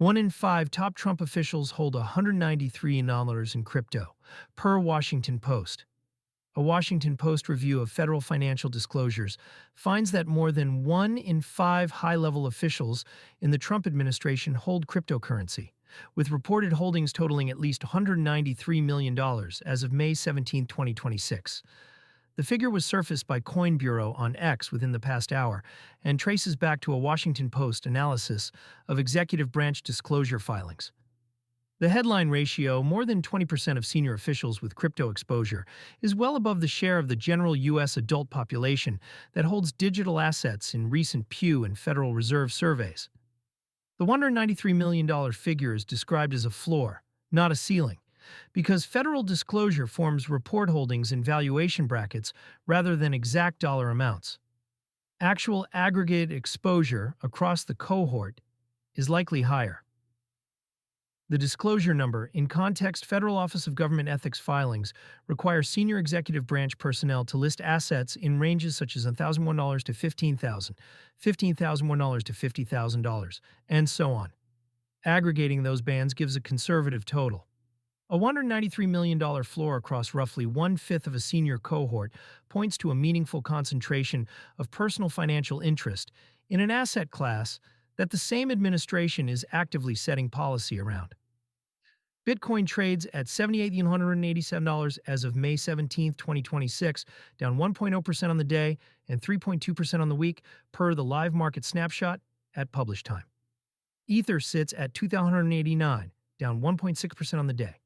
One in five top Trump officials hold $193 million in crypto, per Washington Post. A Washington Post review of federal financial disclosures finds that more than 1 in 5 high-level officials in the Trump administration hold cryptocurrency, with reported holdings totaling at least $193 million as of May 17, 2026. The figure was surfaced by Coin Bureau on X within the past hour and traces back to a Washington Post analysis of executive branch disclosure filings. The headline ratio, more than 20% of senior officials with crypto exposure, is well above the share of the general U.S. adult population that holds digital assets in recent Pew and Federal Reserve surveys. The $193 million figure is described as a floor, not a ceiling, because federal disclosure forms report holdings in valuation brackets rather than exact dollar amounts. Actual aggregate exposure across the cohort is likely higher. The disclosure number, in context Federal Office of Government Ethics filings, require senior executive branch personnel to list assets in ranges such as $1,001 to $15,000, $15,001 to $50,000, and so on. Aggregating those bands gives a conservative total. A $193 million floor across roughly one-fifth of a senior cohort points to a meaningful concentration of personal financial interest in an asset class that the same administration is actively setting policy around. Bitcoin trades at $78,187 as of May 17, 2026, down 1.0% on the day and 3.2% on the week per the live market snapshot at publish time. Ether sits at $2,189, down 1.6% on the day.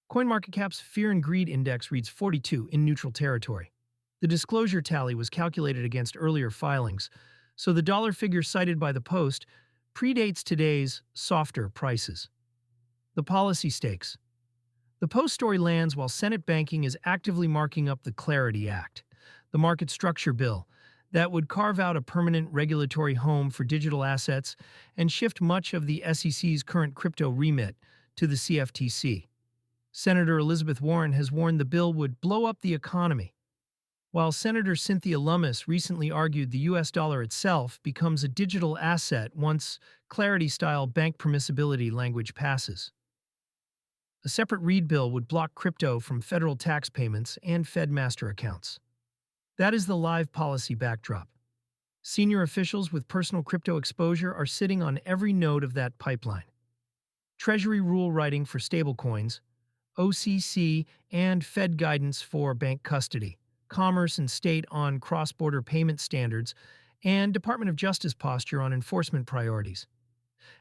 CoinMarketCap's Fear and Greed Index reads 42 in neutral territory. The disclosure tally was calculated against earlier filings, so the dollar figure cited by the Post predates today's softer prices. The policy stakes. The Post story lands while Senate banking is actively marking up the Clarity Act, the market structure bill that would carve out a permanent regulatory home for digital assets and shift much of the SEC's current crypto remit to the CFTC. Senator Elizabeth Warren has warned the bill would blow up the economy, while Senator Cynthia Lummis recently argued the U.S. dollar itself becomes a digital asset once Clarity-style bank permissibility language passes. A separate Reid bill would block crypto from federal tax payments and Fed master accounts. That is the live policy backdrop. Senior officials with personal crypto exposure are sitting on every node of that pipeline. Treasury rule writing for stablecoins, OCC and Fed guidance for bank custody, Commerce and State on cross-border payment standards, and Department of Justice posture on enforcement priorities.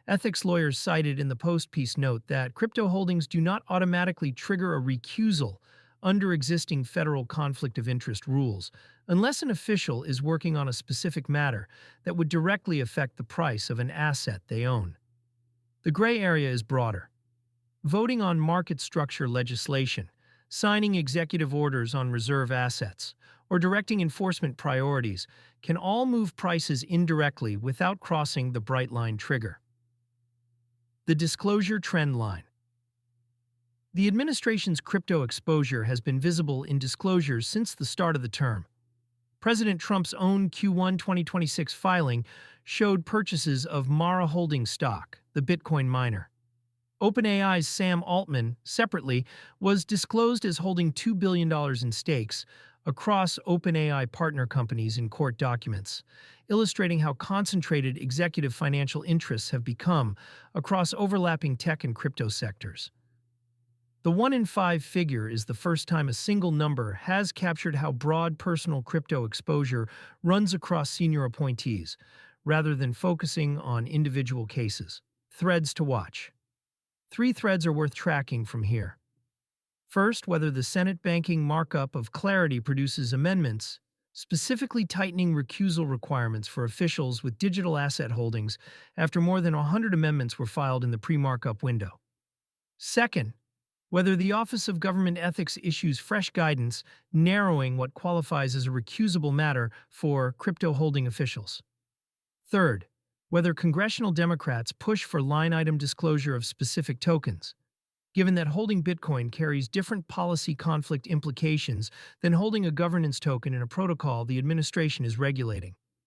Ethics lawyers cited in the Post piece note that crypto holdings do not automatically trigger a recusal under existing federal conflict of interest rules, unless an official is working on a specific matter that would directly affect the price of an asset they own. The gray area is broader. Voting on market structure legislation, signing executive orders on reserve assets, or directing enforcement priorities can all move prices indirectly without crossing the bright line trigger. The disclosure trend line. The administration's crypto exposure has been visible in disclosures since the start of the term. President Trump's own Q1 2026 filing showed purchases of Mara Holdings stock, the Bitcoin miner. OpenAI's Sam Altman, separately, was disclosed as holding $2 billion in stakes across OpenAI partner companies in court documents, illustrating how concentrated executive financial interests have become across overlapping tech and crypto sectors. The 1 in 5 figure is the first time a single number has captured how broad personal crypto exposure runs across senior appointees, rather than focusing on individual cases. Threads to watch. 3 threads are worth tracking from here. First, whether the Senate banking markup of Clarity produces amendments, specifically tightening recusal requirements for officials with digital asset holdings after more than 100 amendments were filed in the pre-markup window. Second, whether the Office of Government Ethics issues fresh guidance narrowing what qualifies as a recusable matter for crypto-holding officials. Third, whether congressional Democrats push for line-item disclosure of specific tokens, given that holding Bitcoin carries different policy conflict implications than holding a governance token in a protocol the administration is regulating.